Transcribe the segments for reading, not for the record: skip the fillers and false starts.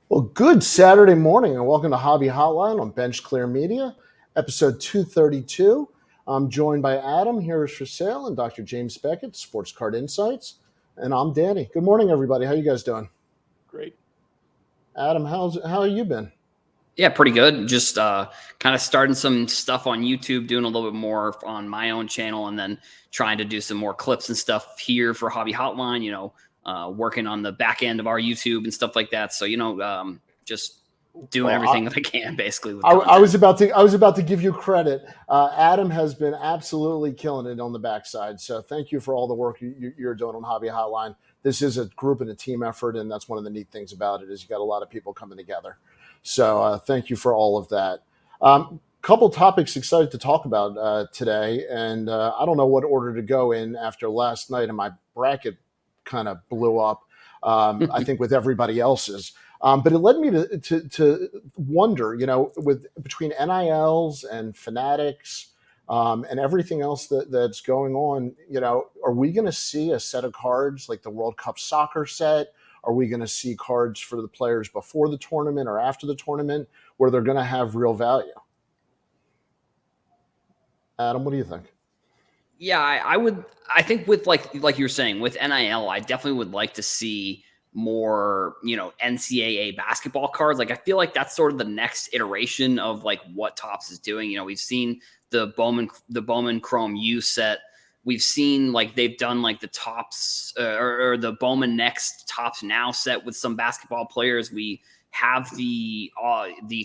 Well, good Saturday morning, and welcome to Hobby Hotline on Bench Clear Media, episode 232. I'm joined by Adam, here is for sale, and Dr. James Beckett, Sports Card Insights, and I'm Danny. Good morning, everybody. How you guys doing? Great. Adam, how have you been? Yeah, pretty good. Just kind of starting some stuff on YouTube, doing a little bit more on my own channel, and then trying to do some more clips and stuff here for Hobby Hotline. Working on the back end of our YouTube and stuff like that. So just doing Well, everything that I can basically with I was content. about to give you credit. Adam has been absolutely killing it on the backside. So thank you for all the work you're doing on Hobby Hotline. This is a group and a team effort, and that's one of the neat things about it is you got a lot of people coming together. So thank you for all of that. Couple topics excited to talk about today, and I don't know what order to go in after last night, and my bracket kind of blew up. I think with everybody else's. But it led me to wonder, with between NILs and Fanatics and everything else that's going on, are we going to see a set of cards like the World Cup soccer set? Are we going to see cards for the players before the tournament or after the tournament where they're going to have real value? Adam, what do you think? Yeah, I would. I think with like you were saying with NIL, I definitely would like to see more, NCAA basketball cards. Like I feel like that's sort of the next iteration of like what Topps is doing. We've seen the Bowman Chrome U set. We've seen like they've done like the Topps or the Bowman Next Topps Now set with some basketball players. We have the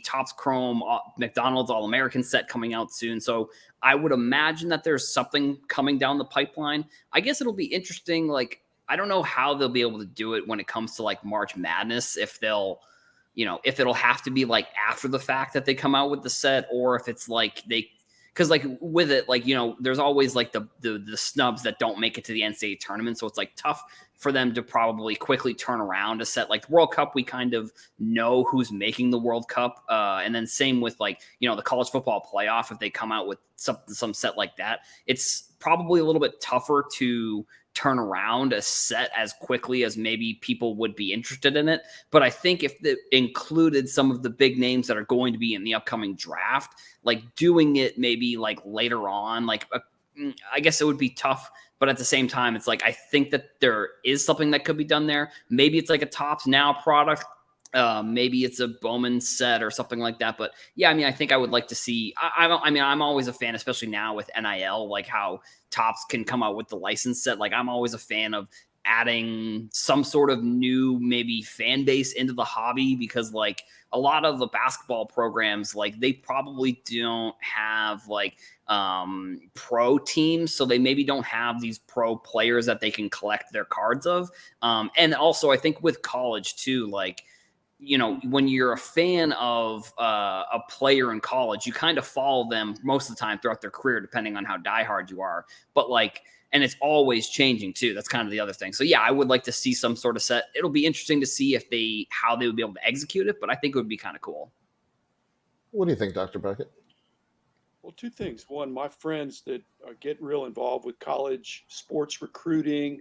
Topps Chrome McDonald's All American set coming out soon. So I would imagine that there's something coming down the pipeline. I guess it'll be interesting. Like, I don't know how they'll be able to do it when it comes to like March Madness, if if it'll have to be like after the fact that they come out with the set, or if it's like because like with it, like, there's always like the snubs that don't make it to the NCAA tournament. So it's like tough for them to probably quickly turn around a set like the World Cup. We kind of know who's making the World Cup. And then same with like, the college football playoff. If they come out with some set like that, it's probably a little bit tougher to turn around a set as quickly as maybe people would be interested in it. But I think if it included some of the big names that are going to be in the upcoming draft, like doing it maybe like later on, like I guess it would be tough. But at the same time, it's like I think that there is something that could be done there. Maybe it's like a Topps Now product. Maybe it's a Bowman set or something like that. But yeah, I mean, I think I would like to see. I'm always a fan, especially now with NIL, like how Topps can come out with the license set. Like I'm always a fan of adding some sort of new maybe fan base into the hobby, because like a lot of the basketball programs, like they probably don't have like pro teams, so they maybe don't have these pro players that they can collect their cards of. And also I think with college too, like, when you're a fan of a player in college, you kind of follow them most of the time throughout their career, depending on how diehard you are. But like, and it's always changing too. That's kind of the other thing. So yeah, I would like to see some sort of set. It'll be interesting to see how they would be able to execute it, but I think it would be kind of cool. What do you think, Dr. Beckett? Well, two things. One, my friends that are getting real involved with college sports recruiting,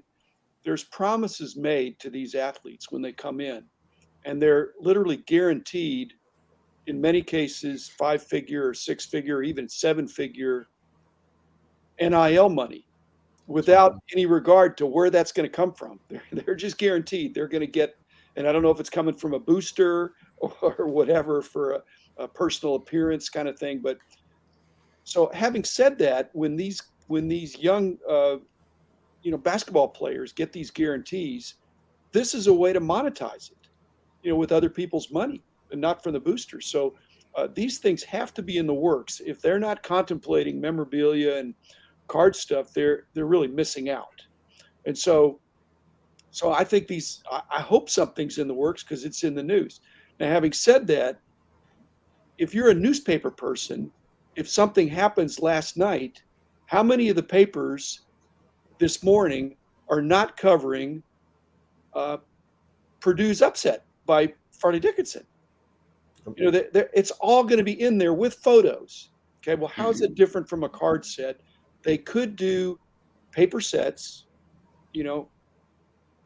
there's promises made to these athletes when they come in, and they're literally guaranteed, in many cases, 5-figure or 6-figure, or even 7-figure NIL money without any regard to where that's going to come from. They're just guaranteed they're going to get, and I don't know if it's coming from a booster or whatever for a personal appearance kind of thing. But so having said that, when these young basketball players get these guarantees, this is a way to monetize it, with other people's money and not from the boosters. So these things have to be in the works. If they're not contemplating memorabilia and card stuff, they're really missing out. And so I think I hope something's in the works because it's in the news. Now, having said that, if you're a newspaper person, if something happens last night, how many of the papers this morning are not covering Purdue's upset by Farley Dickinson? It's all going to be in there with photos. Okay, well, how's it different from a card set? They could do paper sets,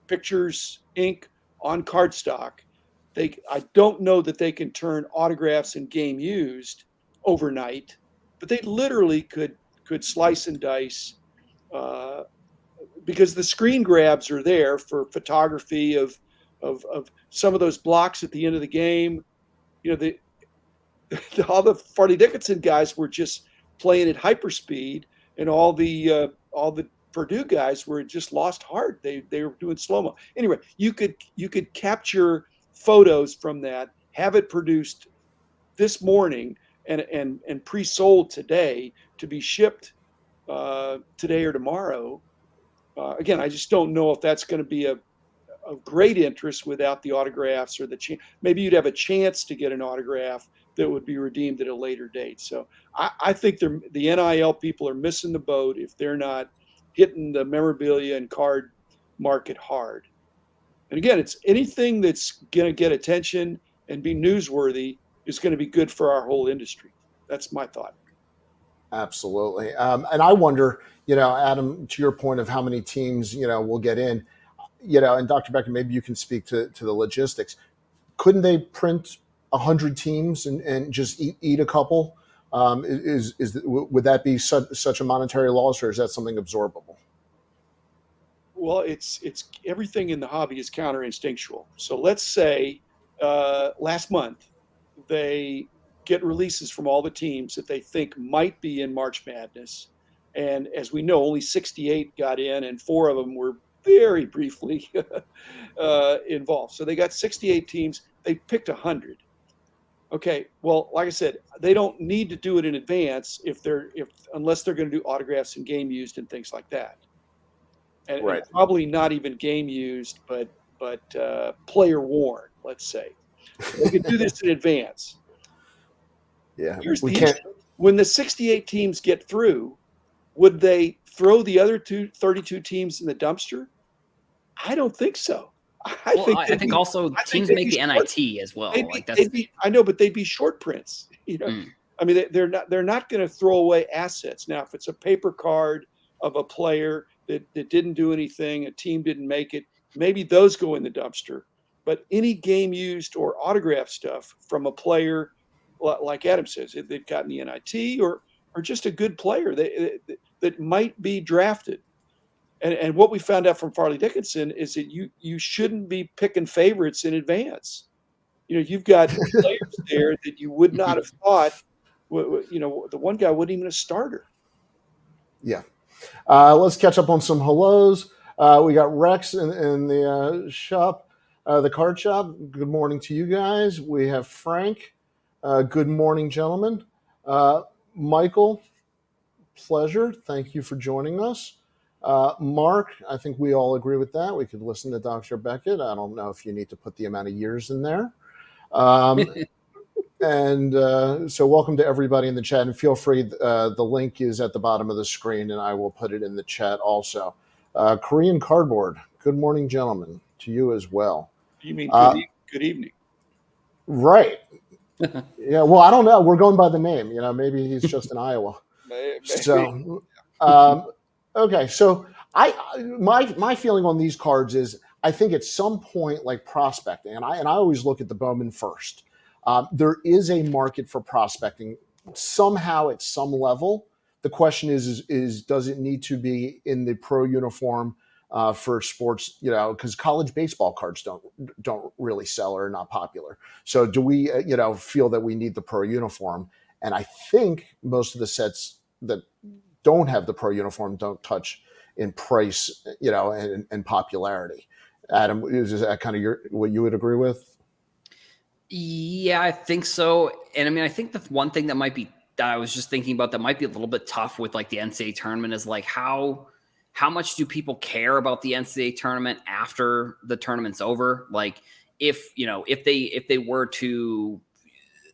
pictures, ink on cardstock, I don't know that they can turn autographs and game used overnight, but they literally could slice and dice, uh, because the screen grabs are there for photography of some of those blocks at the end of the game. You know, all the Farley Dickinson guys were just playing at hyperspeed, and all the Purdue guys were just lost heart. They were doing slow mo. Anyway, you could capture photos from that, have it produced this morning, and pre-sold today to be shipped today or tomorrow. Again, I just don't know if that's going to be of great interest without the autographs, or maybe you'd have a chance to get an autograph that would be redeemed at a later date. So I think the NIL people are missing the boat if they're not hitting the memorabilia and card market hard. And again, it's anything that's going to get attention and be newsworthy is going to be good for our whole industry. That's my thought. Absolutely. And I wonder, Adam, to your point of how many teams, will get in, and Dr. Becker, maybe you can speak to the logistics. Couldn't they print 100 teams and just eat a couple? Would that be such a monetary loss, or is that something absorbable? Well, it's everything in the hobby is counter instinctual. So let's say last month they get releases from all the teams that they think might be in March Madness, and as we know, only 68 got in, and 4 of them were very briefly involved. So they got 68 teams. They picked 100. Okay, well, like I said, they don't need to do it in advance unless they're going to do autographs and game used and things like that. And, Right. and probably not even game used, but player worn, let's say. They could do this in advance. Yeah, Here's we the can't. issue. When the 68 teams get through, would they throw the other 32 teams in the dumpster? I don't think so. I think also teams make the NIT as well. I know, but they'd be short prints. I mean, they're not going to throw away assets. Now, if it's a paper card of a player that didn't do anything, a team didn't make it, maybe those go in the dumpster. But any game used or autograph stuff from a player, like Adam says, they've gotten the NIT or just a good player that might be drafted. And what we found out from Farley Dickinson is that you shouldn't be picking favorites in advance. You've got players there that you would not have thought. The one guy wasn't even a starter. Yeah. Let's catch up on some hellos. We got Rex in the shop, the card shop. Good morning to you guys. We have Frank. Good morning, gentlemen. Michael, pleasure. Thank you for joining us. Mark, I think we all agree with that. We could listen to Dr. Beckett. I don't know if you need to put the amount of years in there. And so welcome to everybody in the chat. And feel free, the link is at the bottom of the screen, and I will put it in the chat also. Korean Cardboard, good morning, gentlemen, to you as well. You mean good evening. Right. Yeah, well, I don't know. We're going by the name. Maybe he's just in Iowa. Maybe. So, okay. So my feeling on these cards is I think at some point, like prospecting, and I always look at the Bowman first. There is a market for prospecting somehow at some level. The question is does it need to be in the pro uniform for sports? Because college baseball cards don't really sell or are not popular. So do we feel that we need the pro uniform? And I think most of the sets that don't have the pro uniform don't touch in price, and popularity. Adam, is that kind of what you would agree with? Yeah, I think so. And I mean, I think the one thing that I was just thinking about that might be a little bit tough with like the NCAA tournament is like how much do people care about the NCAA tournament after the tournament's over? Like if they were to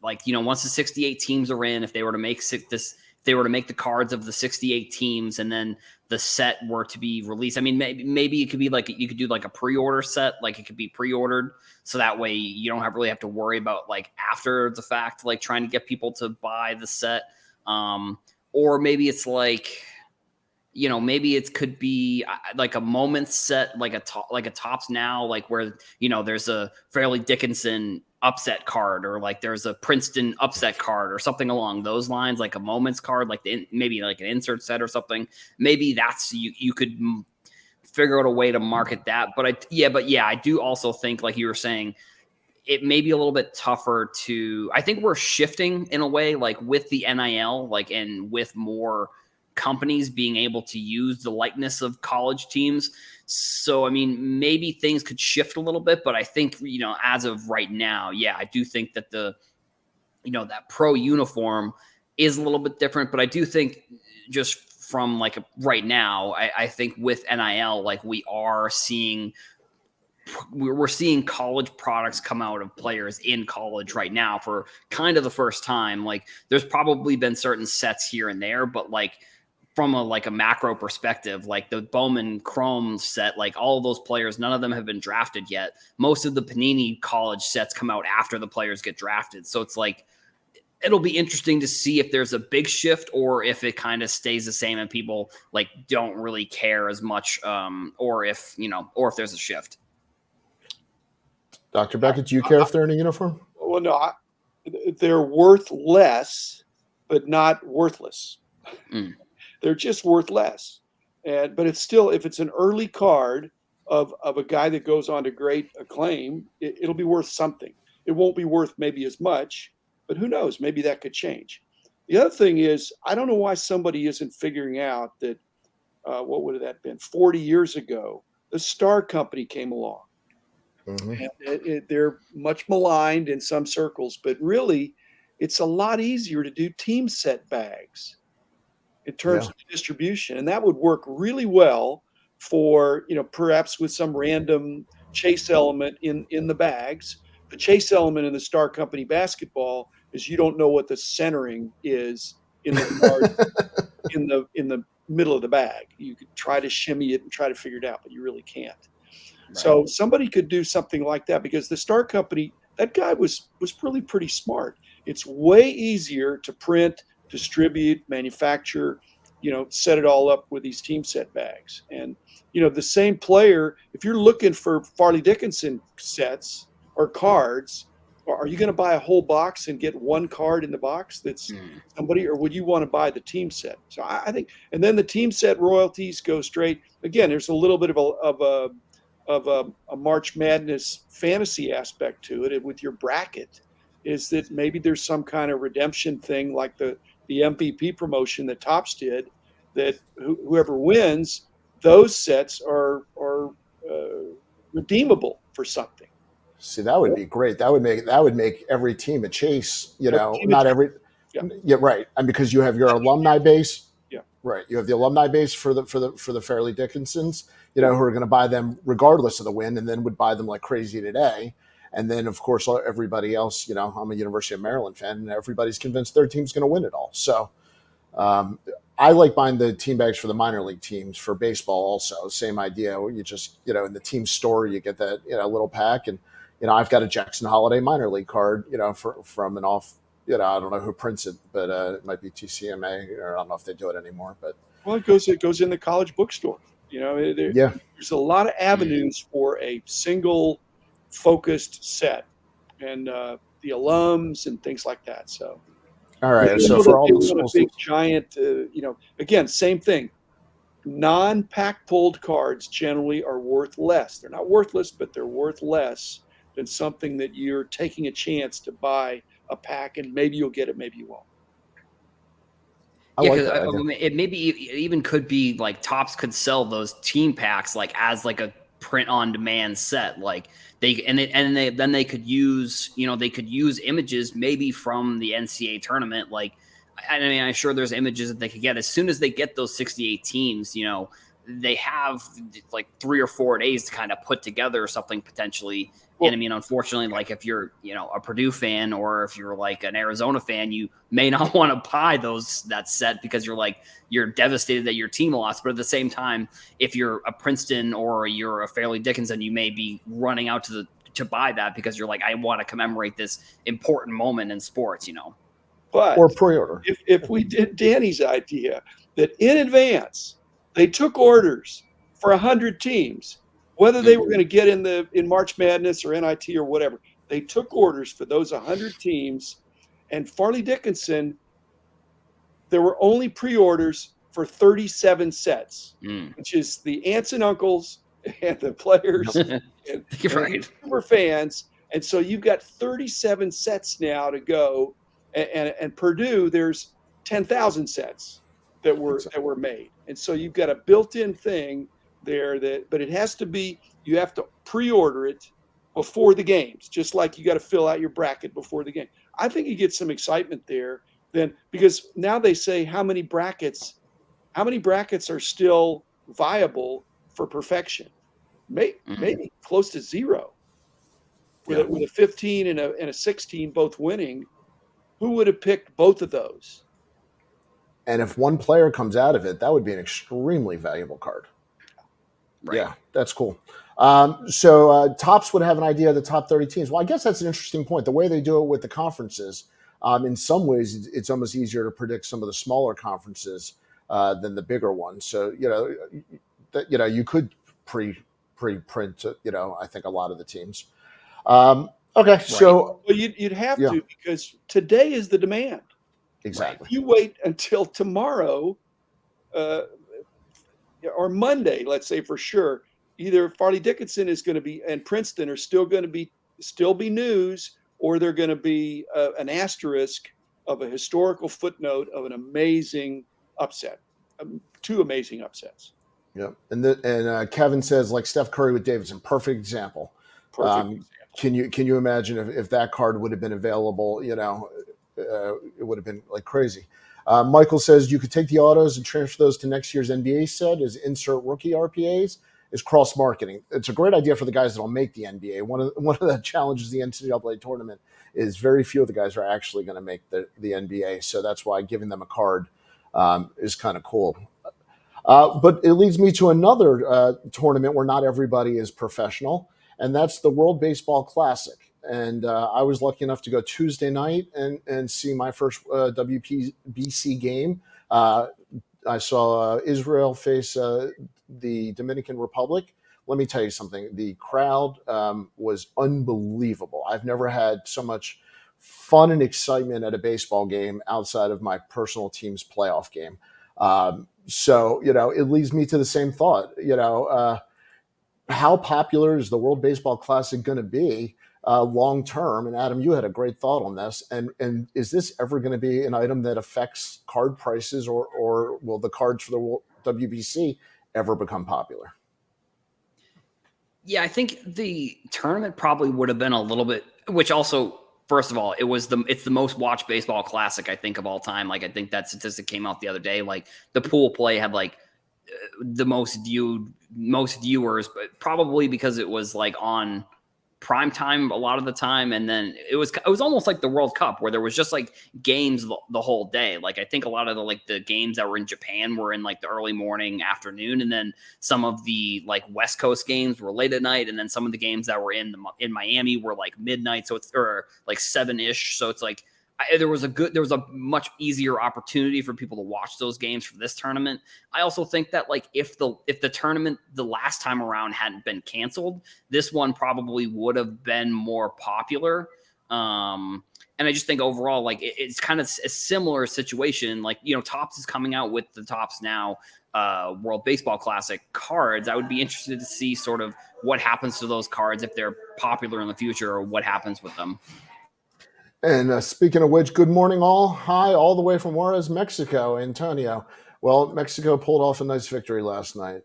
once the 68 teams are in, if they were to make the cards of the 68 teams and then the set were to be released. I mean, maybe it could be like you could do like a pre-order set, like it could be pre-ordered, so that way you don't really have to worry about like after the fact, like trying to get people to buy the set. Or maybe it's like, maybe it could be like a moment set, like a Tops Now, like where, there's a Fairleigh Dickinson upset card, or like there's a Princeton upset card or something along those lines, like a moments card, like maybe like an insert set or something. Maybe that's, you could figure out a way to market that. But I do also think, like you were saying, it may be a little bit tougher I think we're shifting in a way, like with the NIL, like, and with more companies being able to use the likeness of college teams. So, I mean, maybe things could shift a little bit, but I think, as of right now, I do think that that pro uniform is a little bit different, but I do think just from like right now, I think with NIL, like we're seeing college products come out of players in college right now for kind of the first time. Like there's probably been certain sets here and there, but like from a macro perspective, like the Bowman Chrome set, like all of those players, none of them have been drafted yet. Most of the Panini college sets come out after the players get drafted. So it's like, it'll be interesting to see if there's a big shift or if it kind of stays the same and people like don't really care as much, or if there's a shift. Dr. Beckett, do you care if they're in a uniform? Well, no, they're worth less, but not worthless. They're just worth less. But it's still, if it's an early card of a guy that goes on to great acclaim, it'll be worth something. It won't be worth maybe as much, but who knows? Maybe that could change. The other thing is, I don't know why somebody isn't figuring out that, what would have that been? 40 years ago, the Star Company came along. Mm-hmm. And they're much maligned in some circles, but really, it's a lot easier to do team set bags in terms of distribution. And that would work really well for, perhaps with some random chase element in the bags. The chase element in the Star Company basketball is you don't know what the centering is in the in the middle of the bag. You could try to shimmy it and try to figure it out, but you really can't. Right. So somebody could do something like that, because the Star Company, that guy was really pretty smart. It's way easier to print, distribute, manufacture, set it all up with these team set bags. And, the same player, if you're looking for Fairleigh Dickinson sets or cards, are you going to buy a whole box and get one card in the box that's somebody, or would you want to buy the team set? So I think, and then the team set royalties go straight. Again, there's a little bit of a March Madness fantasy aspect to it. And with your bracket, is that maybe there's some kind of redemption thing like the MVP promotion that Topps did, that whoever wins, those sets are redeemable for something. See, that would be great. That would make every team a chase. Not every. Yeah, right. And because you have your alumni base. Yeah. Right. You have the alumni base for the Fairleigh Dickinsons, who are going to buy them regardless of the win, and then would buy them like crazy today. And then, of course, everybody else, I'm a University of Maryland fan, and everybody's convinced their team's going to win it all. So I like buying the team bags for the minor league teams for baseball also. Same idea. You just, in the team store, you get that, little pack. And, I've got a Jackson Holiday minor league card, from an off, I don't know who prints it, but it might be TCMA, or I don't know if they do it anymore. But well, it goes in the college bookstore. There's a lot of avenues for a single focused set, and the alums and things like that. So, all right. So for all the big giant, again, same thing. Non-pack pulled cards generally are worth less. They're not worthless, but they're worth less than something that you're taking a chance to buy a pack, and maybe you'll get it, maybe you won't. Yeah, because it maybe even could be like Topps could sell those team packs like as like a print on demand set, like they could use images maybe from the NCAA tournament. Like, I mean, I'm sure there's images that they could get as soon as they get those 68 teams. They have like 3 or 4 days to kind of put together something potentially. And I mean, unfortunately, like if you're, a Purdue fan, or if you're like an Arizona fan, you may not want to buy that set because you're devastated that your team lost. But at the same time, if you're a Princeton or you're a Fairleigh Dickinson, you may be running out to buy that because you're like, I want to commemorate this important moment in sports, But or pre-order. If we did Danny's idea that in advance, They took orders for 100 teams, whether they were going to get in March Madness or NIT or whatever. They took orders for those 100 teams, and Farley Dickinson, there were only pre-orders for 37 sets, which is the aunts and uncles and the players and the Right. super fans. And so you've got 37 sets now to go. And Purdue, there's 10,000 sets that were made. And so you've got a built-in thing there but it has to be, you have to pre-order it before the games, just like you got to fill out your bracket before the game. I think you get some excitement there then, because now they say how many brackets are still viable for perfection. Maybe close to zero. With a 15 and a 16 both winning, who would have picked both of those? And if one player comes out of it, that would be an extremely valuable card. Right. Yeah, that's cool. Tops would have an idea of the top 30 teams. Well, I guess that's an interesting point. The way they do it with the conferences, in some ways, it's almost easier to predict some of the smaller conferences than the bigger ones. So, you could pre-print, I think a lot of the teams. Okay, right. So well, you'd have to, because today is the demand. Exactly. If you wait until tomorrow or Monday, let's say for sure, either Farley Dickinson is going to be and Princeton are still going to be news, or they're going to be an asterisk of a historical footnote of an amazing upset, 2 amazing upsets. Yeah, and Kevin says, like Steph Curry with Davidson, perfect example. Can you imagine if that card would have been available? It would have been like crazy. Michael says you could take the autos and transfer those to next year's NBA set as insert rookie RPAs is cross marketing. It's a great idea for the guys that'll make the NBA. One of the challenges of the NCAA tournament is very few of the guys are actually going to make the NBA. So that's why giving them a card is kind of cool. But it leads me to another tournament where not everybody is professional, and that's the World Baseball Classic. And I was lucky enough to go Tuesday night and see my first WBC game. I saw Israel face the Dominican Republic. Let me tell you something. The crowd was unbelievable. I've never had so much fun and excitement at a baseball game outside of my personal team's playoff game. So, it leads me to the same thought. How popular is the World Baseball Classic going to be long term? And Adam, you had a great thought on this. And is this ever going to be an item that affects card prices, or will the cards for the WBC ever become popular? Yeah, I think the tournament probably would have been a little bit, which also, first of all, it's the most watched baseball classic, I think, of all time. Like, I think that statistic came out the other day. Like, the pool play had like the most viewers, but probably because it was like on prime time a lot of the time. And then it was almost like the World Cup, where there was just like games the whole day. Like, I think a lot of the games that were in Japan were in like the early morning, afternoon, and then some of the like West Coast games were late at night, and then some of the games that were in Miami were like midnight, so it's or like 7-ish. So it's like there was a much easier opportunity for people to watch those games for this tournament. I also think that like if the tournament the last time around hadn't been canceled, this one probably would have been more popular. And I just think overall, like it's kind of a similar situation. Like, Topps is coming out with the Topps Now World Baseball Classic cards. I would be interested to see sort of what happens to those cards if they're popular in the future, or what happens with them. And speaking of which, good morning all. Hi, all the way from Juarez, Mexico, Antonio. Well, Mexico pulled off a nice victory last night.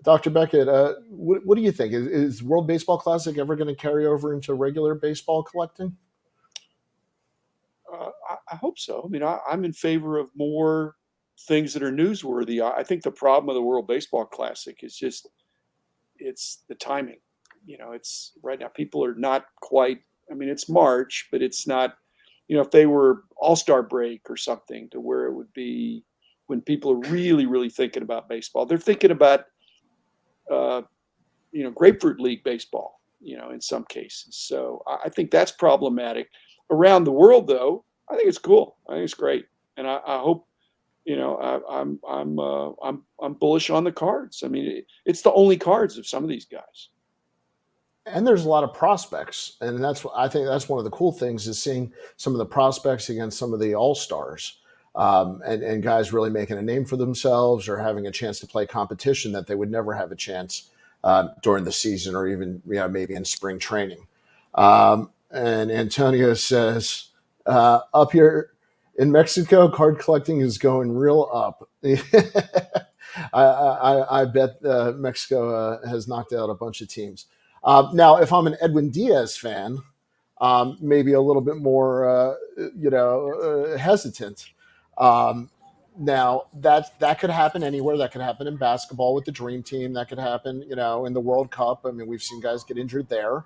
Dr. Beckett, what do you think? Is World Baseball Classic ever going to carry over into regular baseball collecting? I hope so. I mean, I'm in favor of more things that are newsworthy. I think the problem of the World Baseball Classic is just it's the timing. It's right now people are not quite. I mean, it's March, but it's not, if they were All-Star break or something, to where it would be when people are really, really thinking about baseball. They're thinking about, Grapefruit League baseball, in some cases. So I think that's problematic. Around the world, though, I think it's cool. I think it's great. And I hope I'm bullish on the Cards. I mean, it's the only Cards of some of these guys. And there's a lot of prospects, and I think that's one of the cool things is seeing some of the prospects against some of the all stars, and guys really making a name for themselves or having a chance to play competition that they would never have a chance during the season or even maybe in spring training. And Antonio says up here in Mexico, card collecting is going real up. I bet Mexico has knocked out a bunch of teams. Now, if I'm an Edwin Diaz fan, maybe a little bit more, hesitant. Um, Now that could happen anywhere. That could happen in basketball with the Dream Team. That could happen, in the World Cup. I mean, we've seen guys get injured there.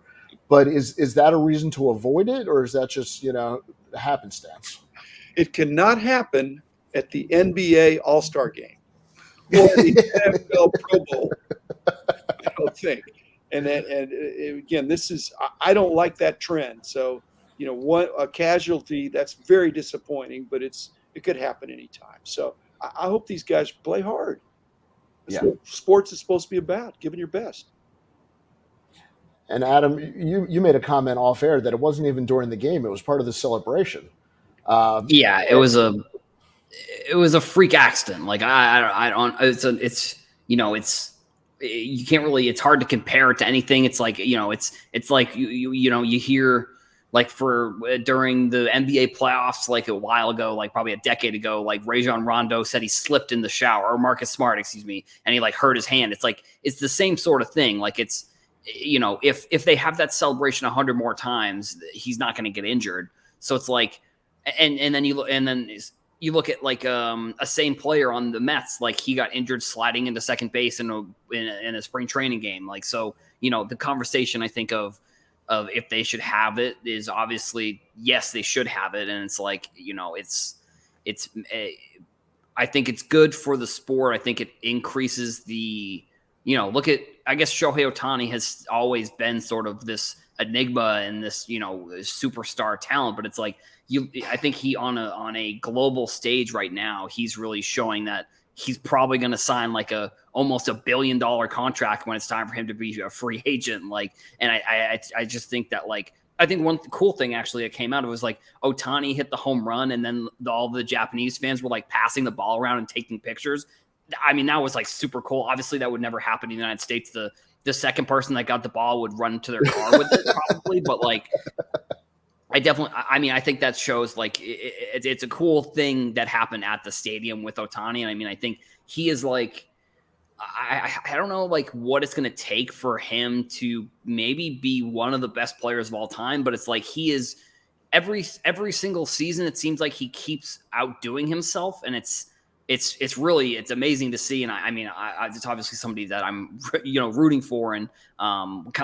But is that a reason to avoid it, or is that just happenstance? It cannot happen at the NBA All-Star Game or the NFL Pro Bowl. I don't think. And again, I don't like that trend. So a casualty that's very disappointing, but it could happen anytime. So I hope these guys play hard. That's Yeah. what sports is supposed to be about, giving your best. And Adam, you made a comment off air that it wasn't even during the game; it was part of the celebration. Yeah, it was a freak accident. Like I don't. It's you can't really. It's hard to compare it to anything. It's like it's like you hear like for during the NBA playoffs like a while ago, like probably a decade ago, like Rajon Rondo said he slipped in the shower, or Marcus Smart, excuse me, and he like hurt his hand. It's like it's the same sort of thing. Like it's if they have that celebration 100 more times, he's not going to get injured. So it's like, and then you look at like a same player on the Mets, like he got injured sliding into second base in a spring training game. Like, so, the conversation I think of if they should have it is obviously, yes, they should have it. And it's like, I think it's good for the sport. I think it increases the, I guess Shohei Ohtani has always been sort of this enigma and this, superstar talent, but it's like, I think he on a global stage right now, he's really showing that he's probably going to sign like almost $1 billion contract when it's time for him to be a free agent. Like, and I just think that like, I think one cool thing actually that came out, it was like Ohtani hit the home run and then all the Japanese fans were like passing the ball around and taking pictures. I mean, that was like super cool. Obviously that would never happen in the United States. The second person that got the ball would run to their car with it probably, but like, I think that shows like it's a cool thing that happened at the stadium with Ohtani. And I mean, I think he is like, I don't know like what it's going to take for him to maybe be one of the best players of all time, but it's like he is every single season. It seems like he keeps outdoing himself, and it's amazing to see. And I mean, it's obviously somebody that I'm, rooting for. And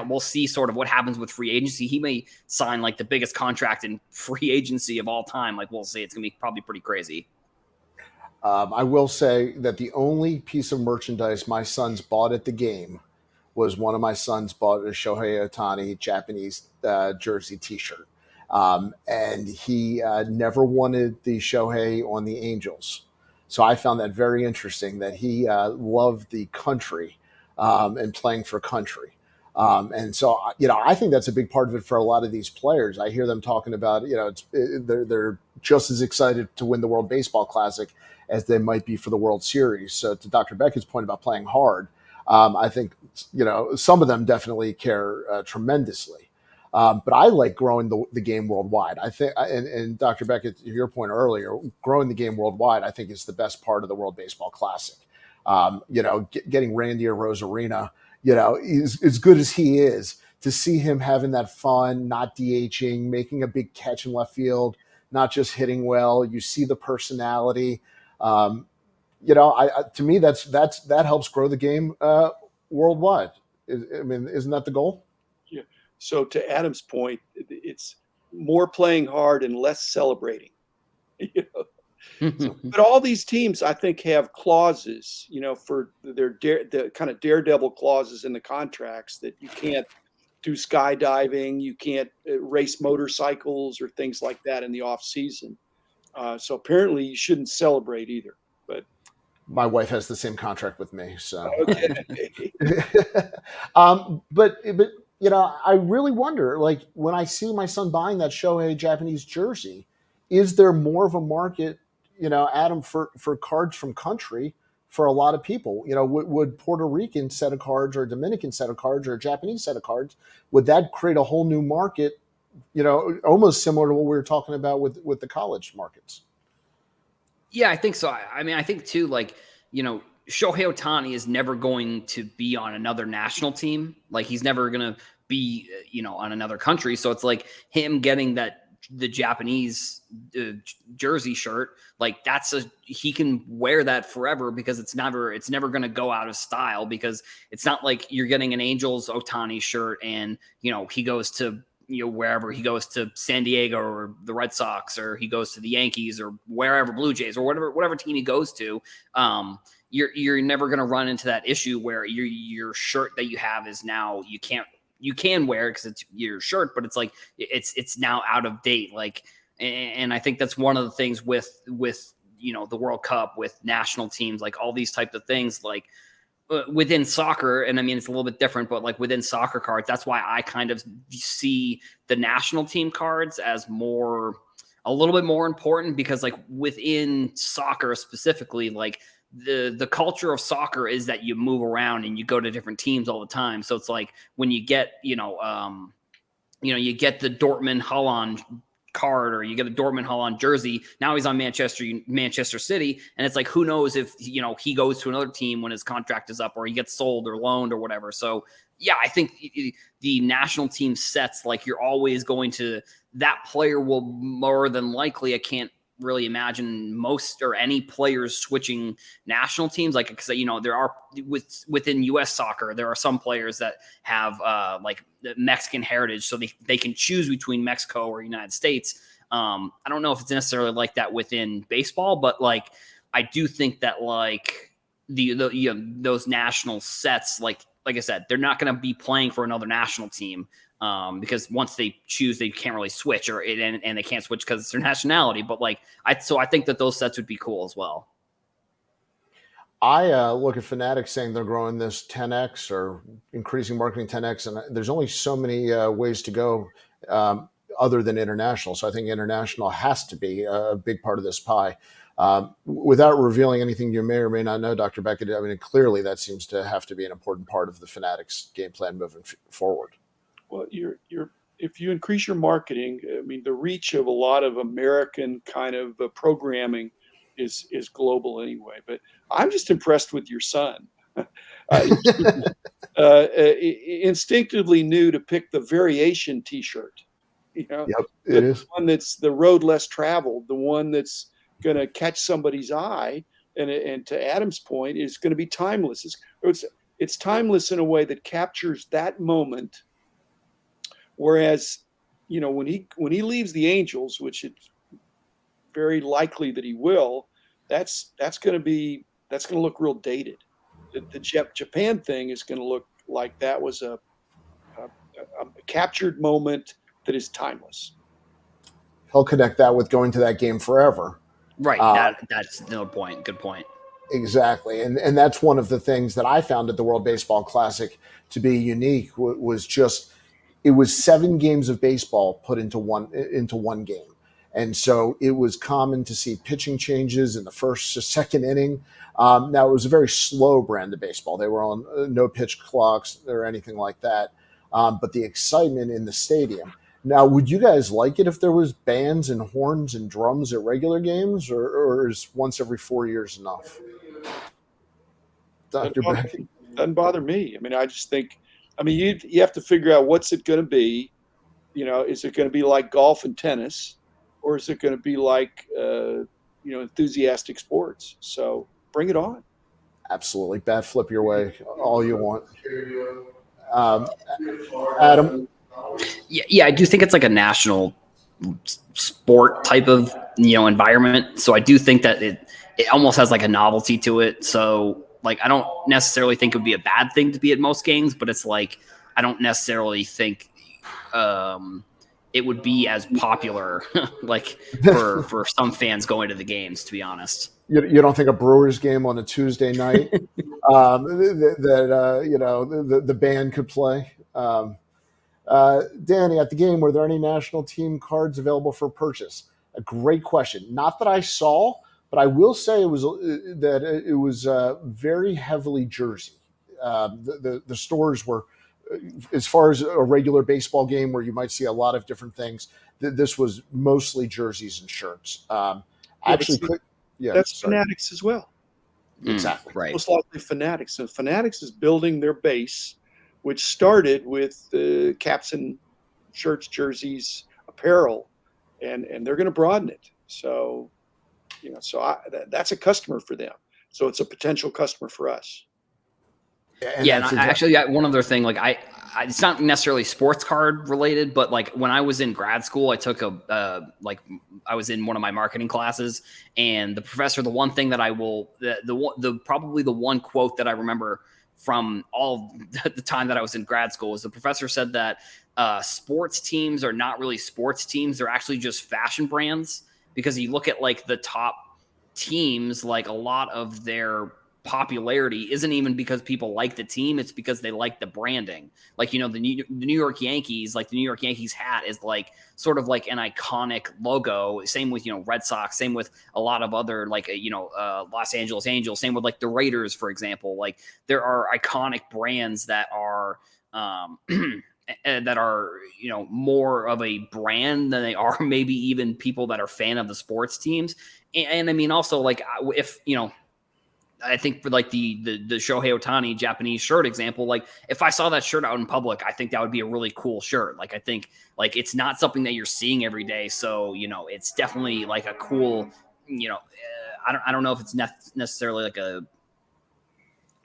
we'll see sort of what happens with free agency. He may sign like the biggest contract in free agency of all time. Like we'll see. It's going to be probably pretty crazy. I will say that the only piece of merchandise my sons bought at the game was one of my sons bought a Shohei Ohtani Japanese jersey T-shirt. And he never wanted the Shohei on the Angels. So I found that very interesting that he loved the country and playing for country. And so, I think that's a big part of it for a lot of these players. I hear them talking about, they're just as excited to win the World Baseball Classic as they might be for the World Series. So to Dr. Beckett's point about playing hard, I think, some of them definitely care tremendously. But I like growing the game worldwide. I think, and Dr. Beckett, to your point earlier, growing the game worldwide, I think is the best part of the World Baseball Classic. Getting Randy Arozarena, as good as he is, to see him having that fun, not DHing, making a big catch in left field, not just hitting well. You see the personality. To me, that helps grow the game worldwide. Isn't that the goal? Yeah. So to Adam's point, it's more playing hard and less celebrating. But all these teams, I think, have clauses, for the kind of daredevil clauses in the contracts that you can't do skydiving, you can't race motorcycles or things like that in the off season. So apparently, you shouldn't celebrate either. But my wife has the same contract with me, so. okay. But I really wonder, like when I see my son buying that Shohei Japanese jersey, is there more of a market, Adam, for cards from country for a lot of people? Would Puerto Rican set of cards or a Dominican set of cards or a Japanese set of cards, would that create a whole new market? Almost similar to what we were talking about with the college markets. Yeah, I think so. I mean, I think too, like, Shohei Ohtani is never going to be on another national team. Like, he's never going to be, on another country. So it's like him getting the Japanese jersey shirt, like he can wear that forever because it's never going to go out of style, because it's not like you're getting an Angels Ohtani shirt and, he goes to, wherever he goes, to San Diego or the Red Sox, or he goes to the Yankees or wherever, Blue Jays or whatever team he goes to. You're never going to run into that issue where your shirt that you have is now, you can wear it because it's your shirt, but it's like, it's now out of date. Like, and I think that's one of the things with, the World Cup, with national teams, like all these types of things, like, within soccer, and I mean, it's a little bit different, but like within soccer cards, that's why I kind of see the national team cards as a little bit more important, because like within soccer specifically, like the culture of soccer is that you move around and you go to different teams all the time. So it's like when you get, you get the Dortmund Holland card, or you get a Dortmund Holland jersey. Now he's on Manchester City, and it's like, who knows if he goes to another team when his contract is up, or he gets sold or loaned or whatever. So yeah, I think the national team sets, like, you're always going to, that player will more than likely, I can't really imagine most or any players switching national teams, like, because there are within U.S. soccer, there are some players that have like the Mexican heritage, so they can choose between Mexico or United States. I don't know if it's necessarily like that within baseball, but like I do think that like those national sets, like I said, they're not going to be playing for another national team. Because once they choose, they can't really switch, and they can't switch because it's their nationality. But like, I think that those sets would be cool as well. I look at Fanatics saying they're growing this 10x or increasing marketing 10x, and there's only so many ways to go other than international. So I think international has to be a big part of this pie. Without revealing anything you may or may not know, Dr. Beckett, I mean, clearly that seems to have to be an important part of the Fanatics game plan moving forward. Well, if you increase your marketing, I mean, the reach of a lot of American kind of programming is global anyway. But I'm just impressed with your son. Instinctively knew to pick the variation T-shirt. Yep, it is. One that's the road less traveled, the one that's going to catch somebody's eye, and to Adam's point, is going to be timeless. It's timeless in a way that captures that moment. Whereas, when he leaves the Angels, which it's very likely that he will, that's going to look real dated. The Japan thing is going to look like that was a captured moment that is timeless. He'll connect that with going to that game forever. Right. That's another point. Good point. Exactly. And that's one of the things that I found at the World Baseball Classic to be unique was just, it was 7 games of baseball put into one game. And so it was common to see pitching changes in the first or second inning. Now, it was a very slow brand of baseball. They were on no pitch clocks or anything like that. But the excitement in the stadium. Now, would you guys like it if there was bands and horns and drums at regular games, or is once every 4 years enough? Dr. Beck? Doesn't bother me. I mean, I just think, you have to figure out what's it going to be. Is it going to be like golf and tennis, or is it going to be like, enthusiastic sports? So bring it on. Absolutely. Bat flip your way all you want. Adam? Yeah, I do think it's like a national sport type of, environment. So I do think that it almost has like a novelty to it. So like, I don't necessarily think it would be a bad thing to be at most games, but it's like, I don't necessarily think it would be as popular like for some fans going to the games, to be honest. You don't think a Brewers game on a Tuesday night the band could play? Danny, at the game, were there any national team cards available for purchase? A great question. Not that I saw, but I will say it was very heavily jersey. The stores were, as far as a regular baseball game where you might see a lot of different things. This was mostly jerseys and shirts. Yeah, but Actually, see, yeah, that's sorry, Fanatics as well. exactly. Right. Most likely Fanatics. And Fanatics is building their base, which started with caps and shirts, jerseys, apparel, and they're going to broaden it. So, that's a customer for them. So it's a potential customer for us. And Yeah, and that's I actually got one other thing. Like, I it's not necessarily sports card related, but like when I was in grad school, I took I was in one of my marketing classes, and the professor, the one thing that I will, probably the one quote that I remember from all the time that I was in grad school is the professor said that sports teams are not really sports teams; they're actually just fashion brands. Because you look at like the top teams, like a lot of their popularity isn't even because people like the team, it's because they like the branding. Like, the New York Yankees, like the New York Yankees hat is like sort of like an iconic logo. Same with Red Sox, same with a lot of other like Los Angeles Angels, same with like the Raiders, for example. Like, there are iconic brands that are that are more of a brand than they are maybe even people that are fan of the sports teams. And I mean, also, like, if I think for like the Shohei Ohtani Japanese shirt example, like if I saw that shirt out in public, I think that would be a really cool shirt. Like, I think like it's not something that you're seeing every day, so it's definitely like a cool. I don't know if it's necessarily like a.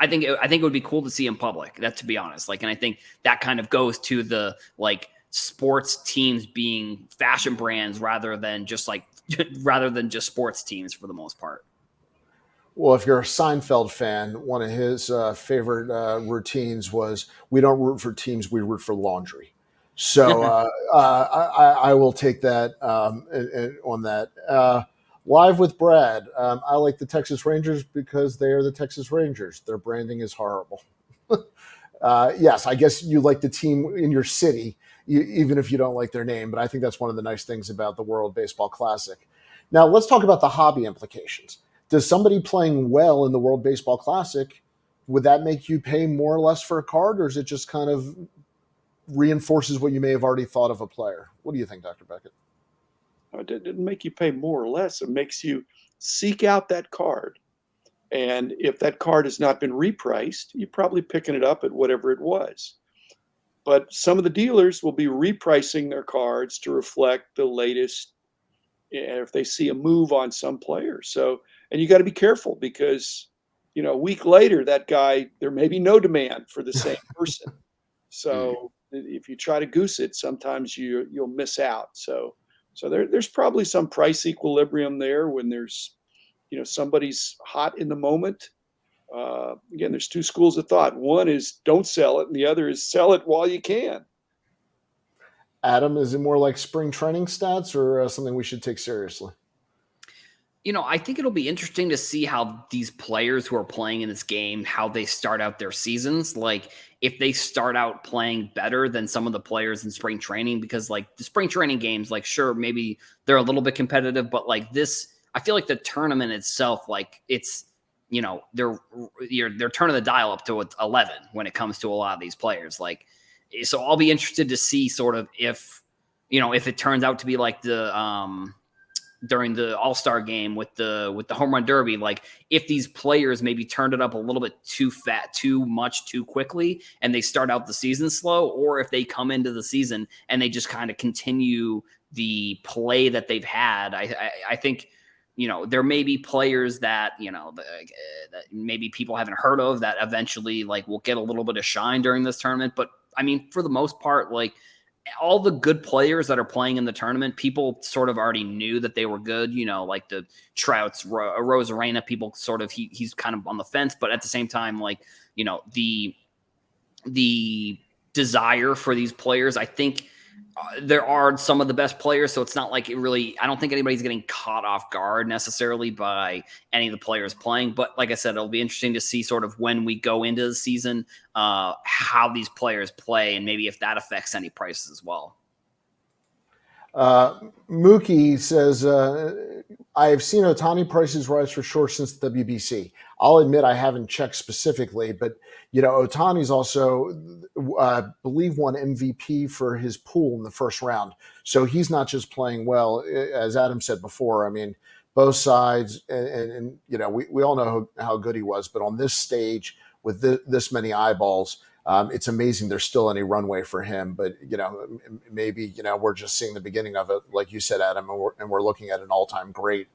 I think it would be cool to see in public. That, to be honest, like, and I think that kind of goes to the like sports teams being fashion brands rather than just sports teams for the most part. Well, if you're a Seinfeld fan, one of his favorite routines was, "We don't root for teams, we root for laundry." So I will take that on that. Live with Brad. I like the Texas Rangers because they are the Texas Rangers. Their branding is horrible. Yes, I guess you like the team in your city, even if you don't like their name. But I think that's one of the nice things about the World Baseball Classic. Now, let's talk about the hobby implications. Does somebody playing well in the World Baseball Classic, would that make you pay more or less for a card, or is it just kind of reinforces what you may have already thought of a player? What do you think, Dr. Beckett? It didn't make you pay more or less. It makes you seek out that card. And if that card has not been repriced, you're probably picking it up at whatever it was. But some of the dealers will be repricing their cards to reflect the latest if they see a move on some player. So, and you got to be careful because, a week later, that guy, there may be no demand for the same person. So if you try to goose it, sometimes you'll miss out. So there's probably some price equilibrium there when there's, somebody's hot in the moment. Again, there's two schools of thought. One is don't sell it, and the other is sell it while you can. Adam, is it more like spring training stats or something we should take seriously? I think it'll be interesting to see how these players who are playing in this game, how they start out their seasons. Like, if they start out playing better than some of the players in spring training, because like the spring training games, like, sure, maybe they're a little bit competitive, but like this, I feel like the tournament itself, like it's, they're turning the dial up to 11 when it comes to a lot of these players. Like, so I'll be interested to see sort of if it turns out to be like the, during the All-Star game with the home run derby, like if these players maybe turned it up a little bit too much too quickly and they start out the season slow, or if they come into the season and they just kind of continue the play that they've had. I think, there may be players that, that maybe people haven't heard of that eventually like will get a little bit of shine during this tournament. But I mean, for the most part, like, all the good players that are playing in the tournament, people sort of already knew that they were good, like the Trouts, Rosarena, people sort of, he's kind of on the fence, but at the same time, like, the desire for these players, I think there are some of the best players, so it's not like I don't think anybody's getting caught off guard necessarily by any of the players playing. But like I said, it'll be interesting to see sort of when we go into the season, how these players play, and maybe if that affects any prices as well. Mookie says, I have seen Otani prices rise for sure since the WBC. I'll admit I haven't checked specifically, but Otani's also, believe, won MVP for his pool in the first round. So he's not just playing well, as Adam said before. I mean, both sides, and we all know how good he was, but on this stage with this many eyeballs, it's amazing there's still any runway for him, but maybe we're just seeing the beginning of it, like you said, Adam, and we're looking at an all-time great.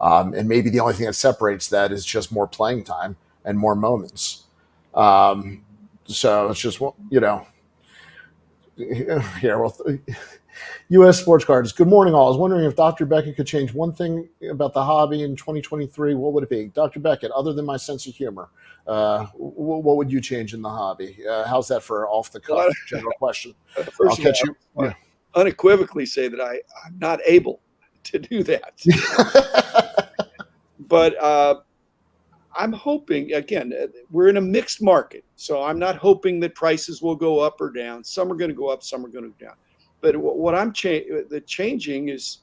And maybe the only thing that separates that is just more playing time and more moments. So it's just U.S. Sports Cards. Good morning, all. I was wondering if Dr. Beckett could change one thing about the hobby in 2023. What would it be? Dr. Beckett, other than my sense of humor, what would you change in the hobby? How's that for off-the-cuff general question? I'll catch you. Yeah. Unequivocally say that I'm not able to do that. But I'm hoping, again, we're in a mixed market, so I'm not hoping that prices will go up or down. Some are going to go up, some are going to go down. But what I'm changing is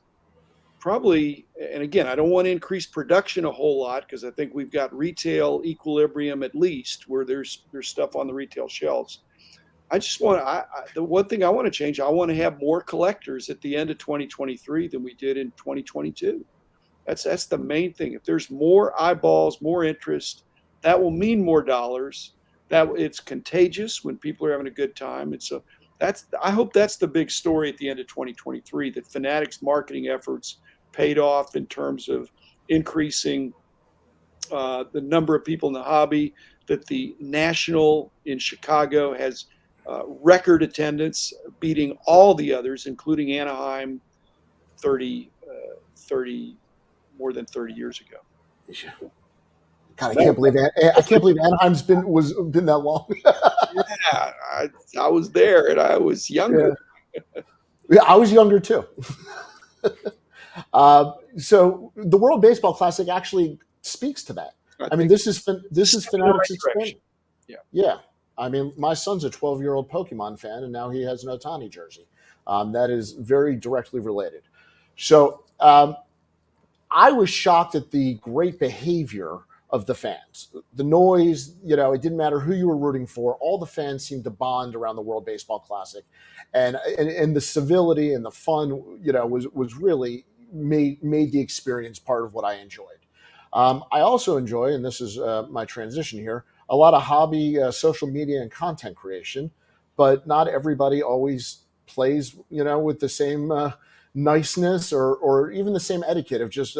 probably, and again, I don't want to increase production a whole lot because I think we've got retail equilibrium at least where there's stuff on the retail shelves. I just want the one thing I want to change, I want to have more collectors at the end of 2023 than we did in 2022. That's the main thing. If there's more eyeballs, more interest, that will mean more dollars. That it's contagious when people are having a good time. And so I hope that's the big story at the end of 2023, that Fanatics marketing efforts paid off in terms of increasing the number of people in the hobby, that the National in Chicago has record attendance, beating all the others, including Anaheim, 30 more than 30 years ago. God, I can't believe Anaheim's been that long. Yeah, I was there and I was younger. Yeah, I was younger too. So the World Baseball Classic actually speaks to that. I mean, this is Fanatics expansion. Yeah. I mean, my son's a 12-year-old Pokemon fan, and now he has an Otani jersey. That is very directly related. So I was shocked at the great behavior of the fans. The noise, it didn't matter who you were rooting for. All the fans seemed to bond around the World Baseball Classic. And the civility and the fun, was really made the experience part of what I enjoyed. I also enjoy, and this is my transition here, a lot of hobby, social media and content creation, but not everybody always plays, with the same niceness or even the same etiquette of just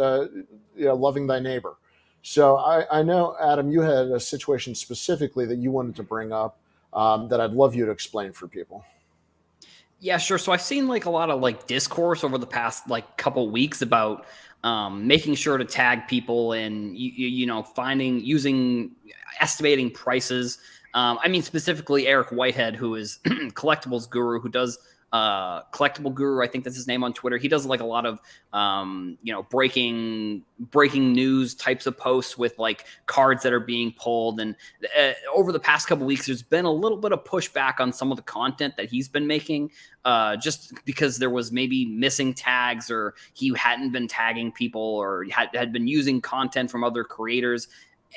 loving thy neighbor. So I know, Adam, you had a situation specifically that you wanted to bring up that I'd love you to explain for people. Yeah, sure. So I've seen a lot of discourse over the past couple weeks about making sure to tag people and estimating prices. I mean, specifically Eric Whitehead, who is collectibles guru, who does collectible guru, I think that's his name on Twitter. He does a lot of breaking news types of posts with cards that are being pulled. And over the past couple weeks, there's been a little bit of pushback on some of the content that he's been making, just because there was maybe missing tags, or he hadn't been tagging people, or had been using content from other creators.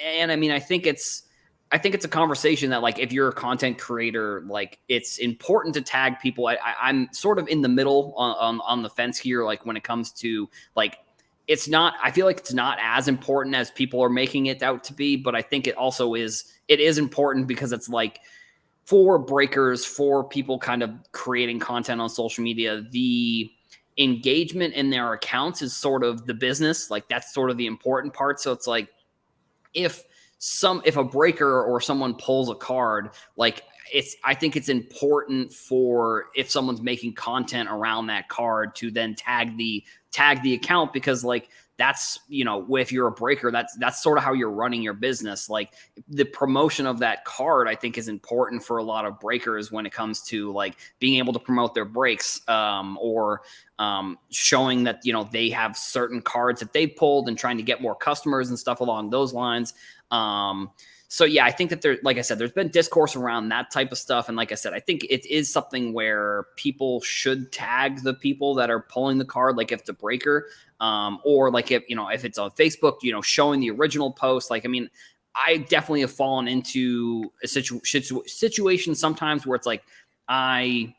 And I mean, I think it's a conversation that if you're a content creator, it's important to tag people. I'm sort of in the middle on the fence here. When it comes to it's not, I feel it's not as important as people are making it out to be, but I think it also is important because it's for breakers, for people kind of creating content on social media, the engagement in their accounts is sort of the business. That's sort of the important part. So it's if a breaker or someone pulls a card, I think it's important for if someone's making content around that card to then tag the account, because like that's, if you're a breaker, that's sort of how you're running your business. Like the promotion of that card, I think, is important for a lot of breakers when it comes to like being able to promote their breaks, or showing that, they have certain cards that they pulled and trying to get more customers and stuff along those lines. So yeah, I think that like I said, there's been discourse around that type of stuff. And like I said, I think it is something where people should tag the people that are pulling the card, like if it's a breaker, or like if it's on Facebook, showing the original post. Like, I mean, I definitely have fallen into a situation sometimes where it's like, I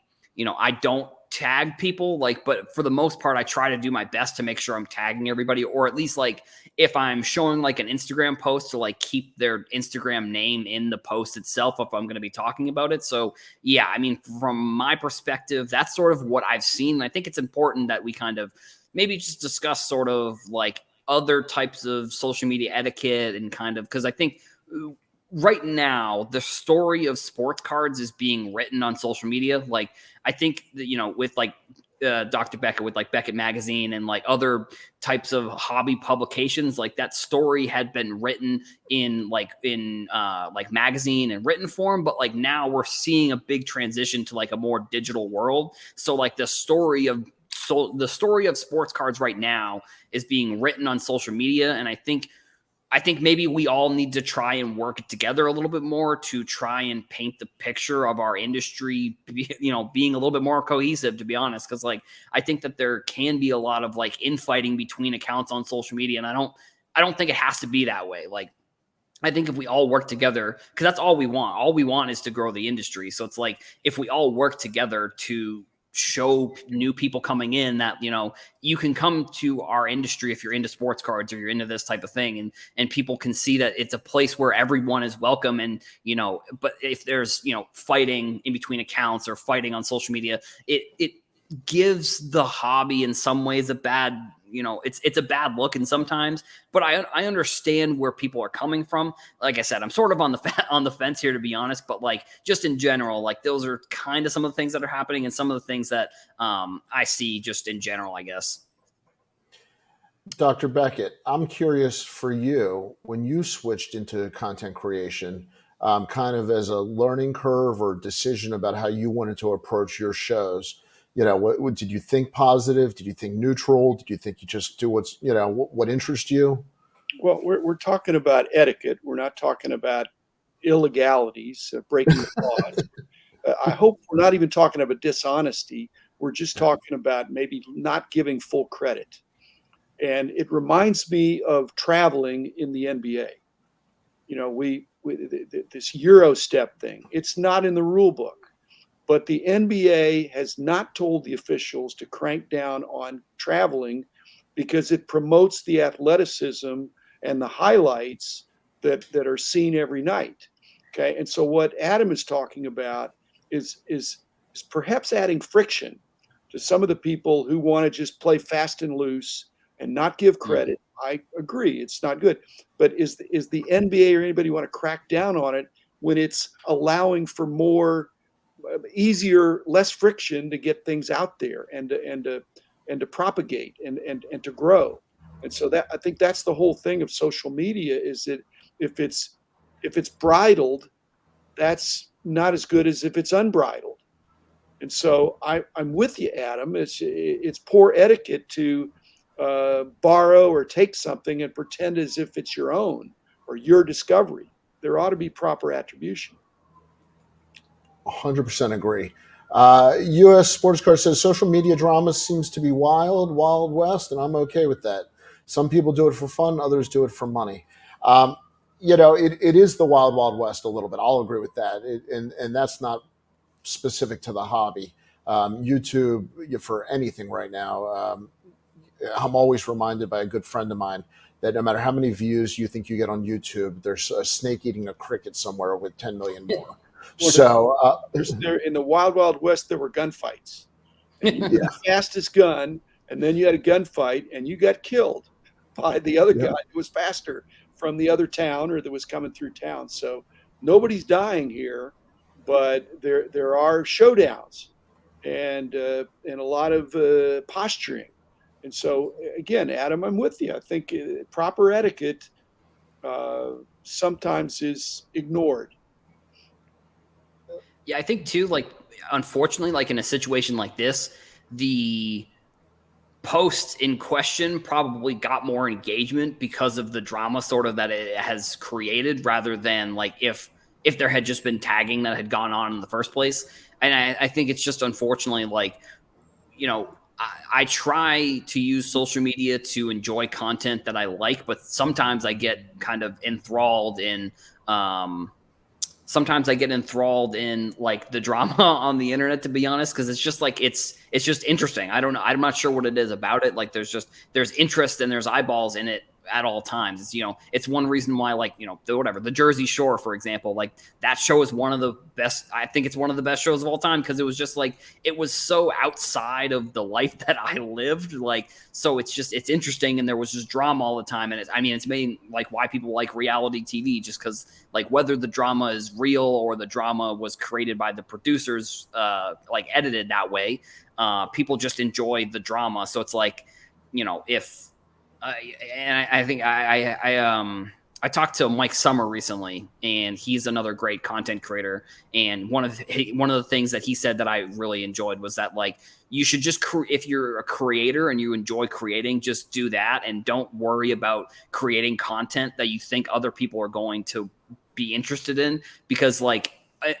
don't tag people, like, but for the most part, I try to do my best to make sure I'm tagging everybody, or at least like if I'm showing like an Instagram post, to like keep their Instagram name in the post itself if I'm going to be talking about it. So yeah, I mean, from my perspective, that's sort of what I've seen. I think it's important that we kind of maybe just discuss sort of like other types of social media etiquette, and kind of, because I think right now the story of sports cards is being written on social media. Like I think that, with like Dr. Beckett, with like Beckett Magazine and like other types of hobby publications, like that story had been written in like magazine and written form, but like now we're seeing a big transition to like a more digital world. So like the story of sports cards right now is being written on social media, and I think maybe we all need to try and work together a little bit more to try and paint the picture of our industry, being a little bit more cohesive, to be honest. Cause like, I think that there can be a lot of like infighting between accounts on social media. And I don't think it has to be that way. Like, I think if we all work together, cause that's all we want is to grow the industry. So it's like, if we all work together to show new people coming in that, you can come to our industry if you're into sports cards or you're into this type of thing, and people can see that it's a place where everyone is welcome. And, but if there's, fighting in between accounts or fighting on social media, it gives the hobby in some ways a bad, it's a bad look in sometimes, but I understand where people are coming from. Like I said, I'm sort of on the fence here, to be honest, but like just in general, like those are kind of some of the things that are happening and some of the things that I see just in general, I guess. Dr. Beckett, I'm curious for you, when you switched into content creation, kind of as a learning curve or decision about how you wanted to approach your shows, what did you think positive? Did you think neutral? Did you think you just do what interests you? Well, we're talking about etiquette. We're not talking about illegalities, breaking the laws. I hope we're not even talking about dishonesty. We're just talking about maybe not giving full credit. And it reminds me of traveling in the NBA. This Euro step thing, it's not in the rule book. But the NBA has not told the officials to crank down on traveling because it promotes the athleticism and the highlights that are seen every night. Okay. And so what Adam is talking about is perhaps adding friction to some of the people who want to just play fast and loose and not give credit. I agree, it's not good. But is the NBA or anybody want to crack down on it when it's allowing for more easier, less friction to get things out there and to propagate and to grow? And so that, I think that's the whole thing of social media, is that if it's bridled, that's not as good as if it's unbridled. And so I'm with you, Adam. It's poor etiquette to borrow or take something and pretend as if it's your own or your discovery. There ought to be proper attribution. 100% agree. U.S. Sports Card says social media drama seems to be wild west, and I'm okay with that. Some people do it for fun, others do it for money. It is the wild west a little bit. I'll agree with that, and that's not specific to the hobby. YouTube, for anything right now, I'm always reminded by a good friend of mine that no matter how many views you think you get on YouTube, there's a snake eating a cricket somewhere with 10 million more. Well, So there in the wild west, there were gunfights. And you had the fastest gun, and then you had a gunfight, and you got killed by the other guy who was faster from the other town or that was coming through town. So nobody's dying here, but there are showdowns and a lot of posturing. And so again, Adam, I'm with you. I think proper etiquette sometimes is ignored. Yeah, I think too, like, unfortunately, like in a situation like this, the post in question probably got more engagement because of the drama sort of that it has created rather than like if there had just been tagging that had gone on in the first place. And I think it's just unfortunately like, you know, I try to use social media to enjoy content that I like, but sometimes I get kind of enthralled in sometimes I get enthralled in like the drama on the internet, to be honest, because it's just like it's just interesting. I don't know. I'm not sure what it is about it. Like there's interest and there's eyeballs in it at all times. It's it's one reason why like the Jersey Shore, for example, like that show is one of the best. I think it's one of the best shows of all time because it was just like it was so outside of the life that I lived. Like so it's interesting and there was just drama all the time and it's made like why people like reality TV just because like whether the drama is real or the drama was created by the producers, like edited that way, people just enjoy the drama. So it's like, if and I think I talked to Mike Summer recently, and he's another great content creator. And one of the things that he said that I really enjoyed was that like you should just if you're a creator and you enjoy creating, just do that and don't worry about creating content that you think other people are going to be interested in, because like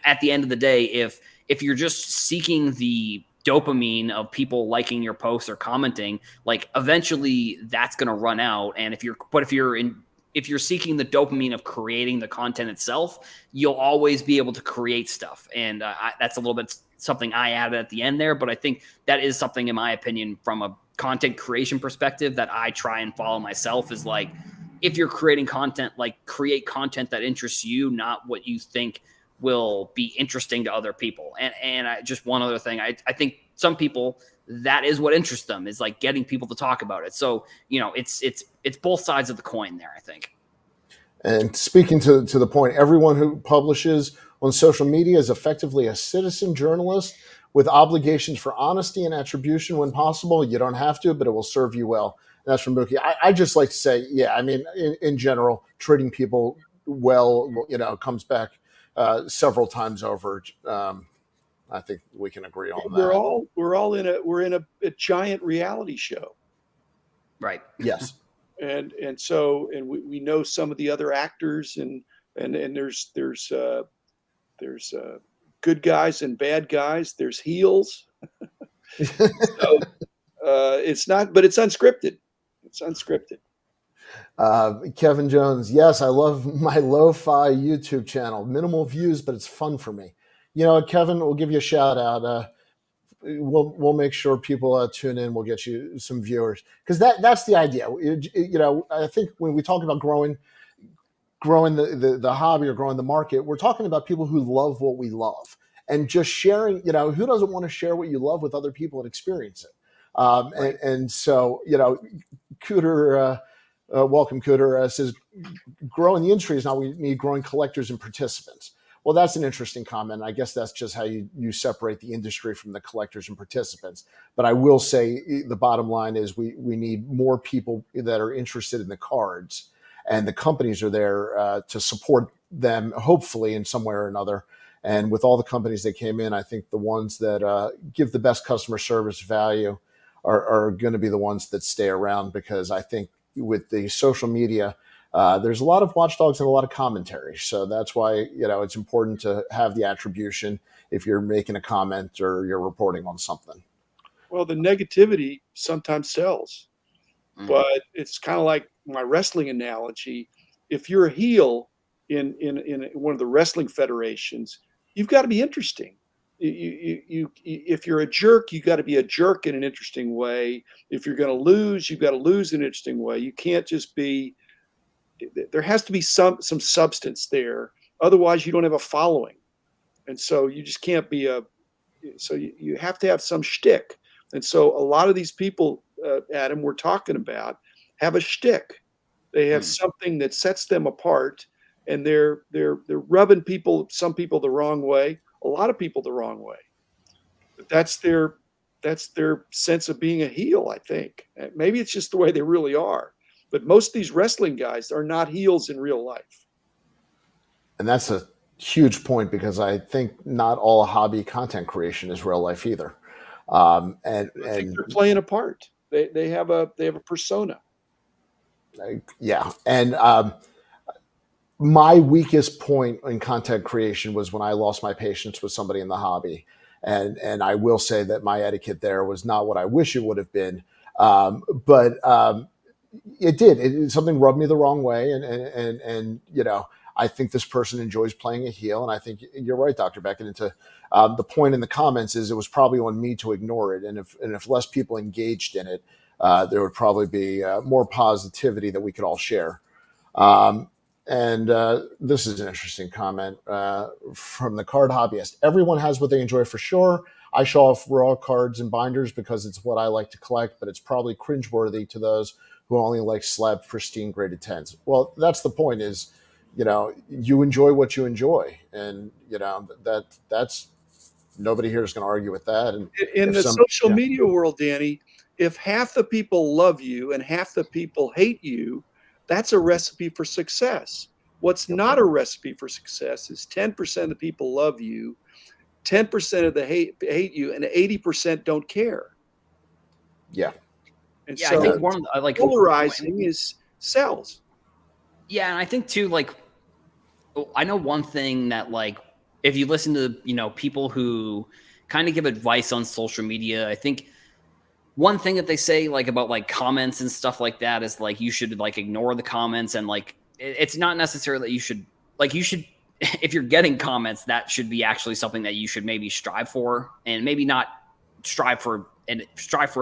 at the end of the day, if you're just seeking the dopamine of people liking your posts or commenting, like eventually that's going to run out. And if you're seeking the dopamine of creating the content itself, you'll always be able to create stuff. And that's a little bit something I added at the end there, but I think that is something, in my opinion, from a content creation perspective that I try and follow myself, is like, if you're creating content, like create content that interests you, not what you think will be interesting to other people. And just one other thing, I think some people, that is what interests them, is like getting people to talk about it. So, it's both sides of the coin there, I think. And speaking to the point, everyone who publishes on social media is effectively a citizen journalist with obligations for honesty and attribution when possible. You don't have to, but it will serve you well. And that's from Mookie. I just like to say, yeah, I mean, in general, treating people well, comes back several times over. I think we can agree on that. We're in a giant reality show. Right. Yes. And we know some of the other actors and there's good guys and bad guys. There's heels. So it's not, but it's unscripted. It's unscripted. Kevin Jones, yes, I love my lo-fi YouTube channel. Minimal views, but it's fun for me. Kevin, we'll give you a shout out. We'll make sure people tune in. We'll get you some viewers, because that's the idea. I think when we talk about growing the hobby or growing the market, we're talking about people who love what we love and just sharing. Who doesn't want to share what you love with other people and experience it? Right. And so, Cooter, welcome, Cooter, says growing the industry is not we need growing collectors and participants. Well, that's an interesting comment. I guess that's just how you separate the industry from the collectors and participants. But I will say the bottom line is we need more people that are interested in the cards, and the companies are there to support them, hopefully in some way or another. And with all the companies that came in, I think the ones that give the best customer service value are going to be the ones that stay around, because I think with the social media, there's a lot of watchdogs and a lot of commentary. So that's why, it's important to have the attribution if you're making a comment or you're reporting on something. Well, the negativity sometimes sells, but it's kind of like my wrestling analogy. If you're a heel in one of the wrestling federations, you've got to be interesting. If you're a jerk, you got to be a jerk in an interesting way. If you're going to lose, you've got to lose in an interesting way. You can't just be. There has to be some substance there. Otherwise, you don't have a following, and so you just can't be a. So you have to have some shtick, and so a lot of these people, Adam, we're talking about, have a shtick. They have something that sets them apart, and they're rubbing some people the wrong way, a lot of people the wrong way. But that's their sense of being a heel, I think. Maybe it's just the way they really are. But most of these wrestling guys are not heels in real life. And that's a huge point because I think not all hobby content creation is real life either. I think they're playing a part. They have a persona. Yeah. And my weakest point in content creation was when I lost my patience with somebody in the hobby. And I will say that my etiquette there was not what I wish it would have been. But it did. Something rubbed me the wrong way. And you know, I think this person enjoys playing a heel. And I think you're right, Dr. Beckett. Into the point in the comments is it was probably on me to ignore it. And if less people engaged in it, there would probably be more positivity that we could all share. And this is an interesting comment from the card hobbyist. Everyone has what they enjoy for sure. I show off raw cards and binders because it's what I like to collect, but it's probably cringeworthy to those who only like slab pristine graded tens. Well, that's the point is, you know, you enjoy what you enjoy. And, you know, that's nobody here is going to argue with that. And In the social media world, Danny, if half the people love you and half the people hate you, that's a recipe for success. What's not a recipe for success is 10% of the people love you, 10% of the hate you, and 80% don't care. Yeah. And Yeah, so I think one of the, like polarizing is sells. Yeah, and I think too, like, I know one thing that, like, if you listen to, you know, people who kind of give advice on social media, I think one thing that they say, like, about like comments and stuff like that is like you should like ignore the comments, and like it's not necessarily that you should if you're getting comments, that should be actually something that you should maybe strive for, and maybe not strive for it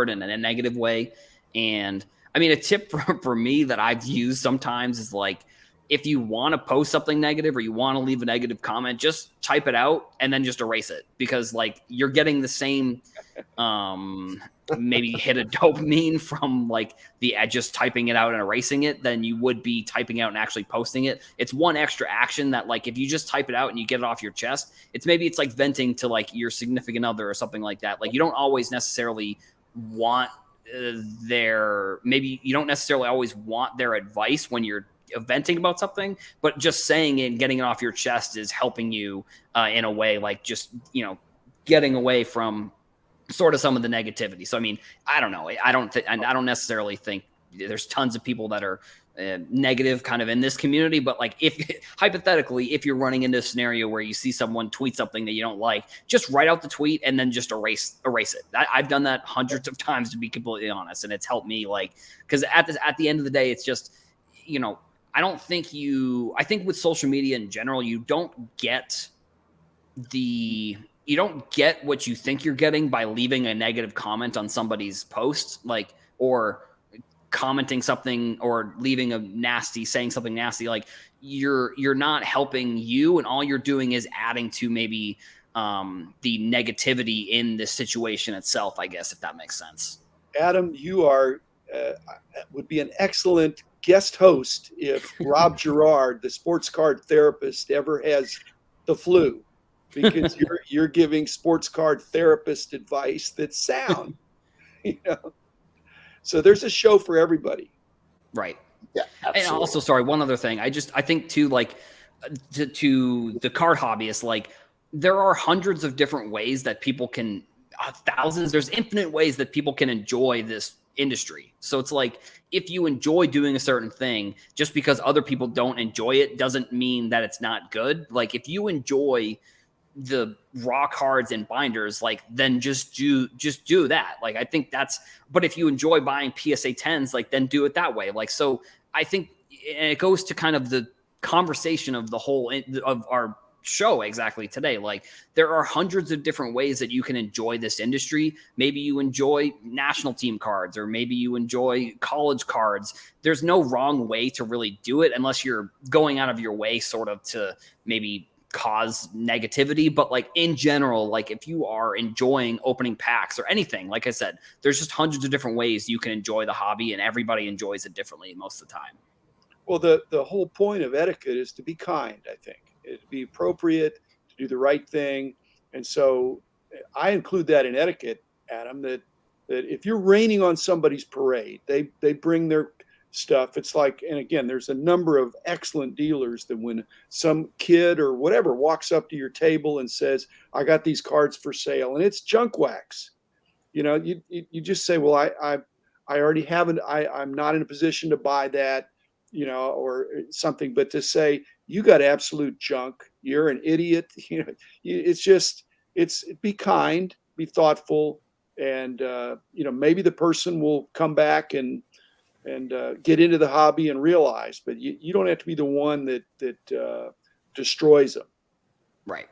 in a negative way. And I mean, a tip for me that I've used sometimes is like, if you want to post something negative or you want to leave a negative comment, just type it out and then just erase it, because like you're getting the same maybe hit a dopamine from like the just typing it out and erasing it than you would be typing out and actually posting it. It's one extra action that, like, if you just type it out and you get it off your chest, it's like venting to like your significant other or something like that. Like, you don't always necessarily want maybe you don't necessarily always want their advice when you're venting about something, but just saying it and getting it off your chest is helping you in a way, like, just, you know, getting away from sort of some of the negativity. So, I mean, I don't know. I don't necessarily think there's tons of people that are negative kind of in this community, but like, if hypothetically, if you're running into a scenario where you see someone tweet something that you don't like, just write out the tweet and then just erase it. I've done that hundreds of times, to be completely honest, and it's helped me, like, because at the end of the day, it's just, you know, I think with social media in general, you don't get what you think you're getting by leaving a negative comment on somebody's post, like, or commenting something or saying something nasty. Like, you're not helping you, and all you're doing is adding to maybe the negativity in the situation itself, I guess, if that makes sense. Adam, you would be an excellent guest host if Rob Gerard, the sports card therapist, ever has the flu, because you're giving sports card therapist advice that's sound. You know, so there's a show for everybody. Right. Yeah, absolutely. And also, sorry, one other thing. I think too, like, to the card hobbyists, like, there are hundreds of different ways that people can, thousands, there's infinite ways that people can enjoy this industry. So it's like, if you enjoy doing a certain thing, just because other people don't enjoy it doesn't mean that it's not good. Like, if you enjoy the raw cards and binders, like, then just do that. Like, I think but if you enjoy buying PSA 10s, like, then do it that way. Like, so I think, and it goes to kind of the conversation of the whole of our show exactly today. Like, there are hundreds of different ways that you can enjoy this industry. Maybe you enjoy national team cards, or maybe you enjoy college cards. There's no wrong way to really do it, unless you're going out of your way sort of to maybe cause negativity. But like, in general, like, if you are enjoying opening packs or anything, like I said, there's just hundreds of different ways you can enjoy the hobby, and everybody enjoys it differently most of the time. Well, the whole point of etiquette is to be kind, I think. To be appropriate, to do the right thing. And so I include that in etiquette, Adam, that if you're raining on somebody's parade, they bring their stuff. It's like, and again, there's a number of excellent dealers that when some kid or whatever walks up to your table and says, I got these cards for sale, and it's junk wax, you just say, well, I already haven't, I'm not in a position to buy that, or something. But to say you got absolute junk, you're an idiot, it's just, be kind, be thoughtful, and maybe the person will come back and get into the hobby and realize. But you don't have to be the one that destroys them. Right.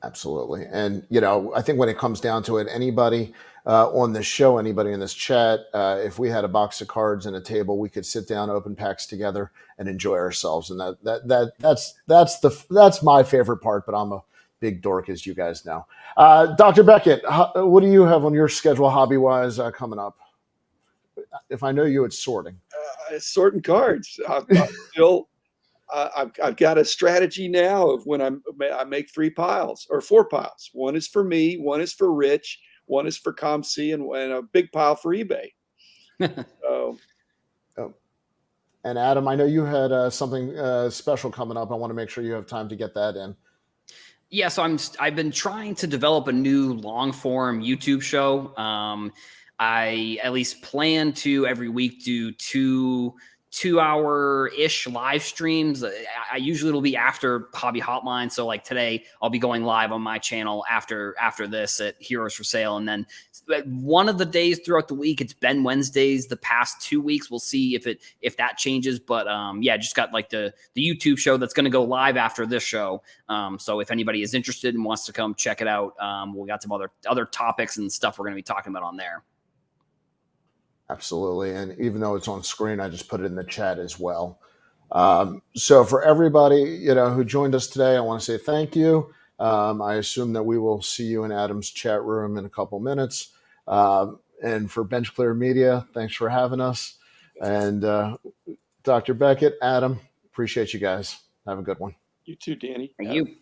Absolutely. And, I think when it comes down to it, anybody on this show, anybody in this chat, if we had a box of cards and a table, we could sit down, open packs together and enjoy ourselves. And that's my favorite part, but I'm a big dork, as you guys know. Dr. Beckett, what do you have on your schedule hobby-wise coming up? If I know you, it's sorting. Sorting cards. I've got a strategy now of when I make 3 piles or 4 piles. One is for me, one is for Rich, one is for ComC, and a big pile for eBay. So. And Adam, I know you had something special coming up. I want to make sure you have time to get that in. Yeah, so I've been trying to develop a new long form YouTube show. I at least plan to every week do 2-hour-ish live streams. I usually it'll be after Hobby Hotline. So like today, I'll be going live on my channel after this at Heroes for Sale. And then one of the days throughout the week, it's been Wednesdays the past 2 weeks. We'll see if that changes. But just got like the YouTube show that's going to go live after this show. So if anybody is interested and wants to come check it out, we got some other topics and stuff we're going to be talking about on there. Absolutely. And even though it's on screen, I just put it in the chat as well. So for everybody, who joined us today, I want to say thank you. I assume that we will see you in Adam's chat room in a couple minutes. And for Bench Clear Media, thanks for having us. And Dr. Beckett, Adam, appreciate you guys. Have a good one. You too, Danny. Thank you.